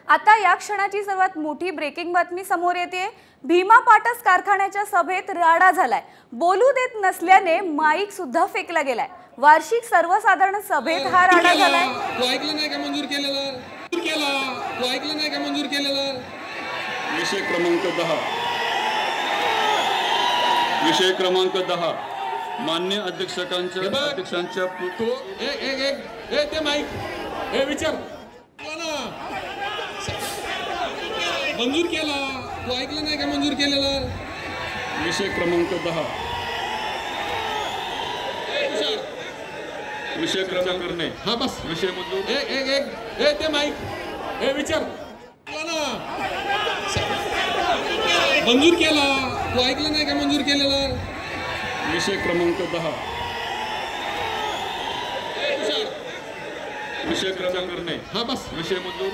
आता या क्षणाची सर्वात मोठी ब्रेकिंग बातमी समोर येते। भीमा पाटस कारखान्याच्या सभेत राडा झालाय। बोलू देत नसल्याने माईक सुद्धा फेकला गेलाय। वार्षिक सर्वसाधारण सभेत हा राडा झालाय। तो ऐकलं नाही का मंजूर केलेला? तो ऐकलं नाही का मंजूर केलेला? विषय क्रमांक 10 मान्य अध्यक्षांच्या ते माईक विचार मंजूर केला। तो ऐकलं नाही का मंजूर केलेला? विषय क्रमांक 10 विषय करणे हा बस विषय मंजूर ते माईक विचार मंजूर केला। तो ऐकलं नाही का मंजूर केलेला? विषय क्रमांक 10 विषय करणे हा बस विषय मंजूर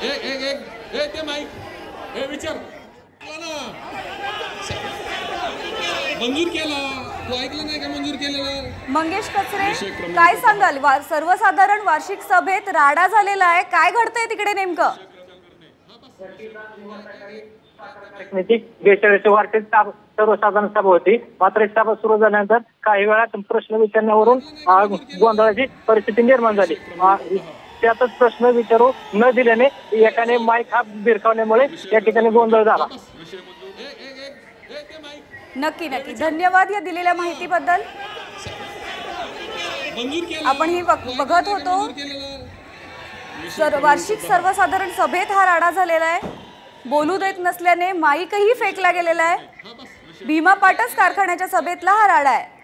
ते माईक विचार मंजूर केला। तो ऐकलं नाही का मंजूर केलेला? मंगेश कचरे, काय सांगाल? सर्वसाधारण वार्षिक सभेत राडा झालेला आहे, काय घडतंय तिकडे नेमकं? वार्षिक सर्वसाधारण सभा होती, मात्र सभा सुरू झाल्यानंतर काही वेळात प्रश्न विचारण्यावरून गोंधळाची परिस्थिती निर्माण झाली। त्यातच प्रश्न विचारू न दिल्याने एकाने माईक हा भिरकावल्यामुळे या ठिकाणी गोंधळ झाला। नक्की नक्की धन्यवाद या दिलेल्या माहितीबद्दल। आपण ही बघत होतो वार्षिक सर्वसाधारण सभेत हा राडा झालेला आहे। बोलू देत नसल्याने माईकही फेकला गेलेला आहे। भीमा पाटस कारखान्याच्या सभेतला हा राडा आहे।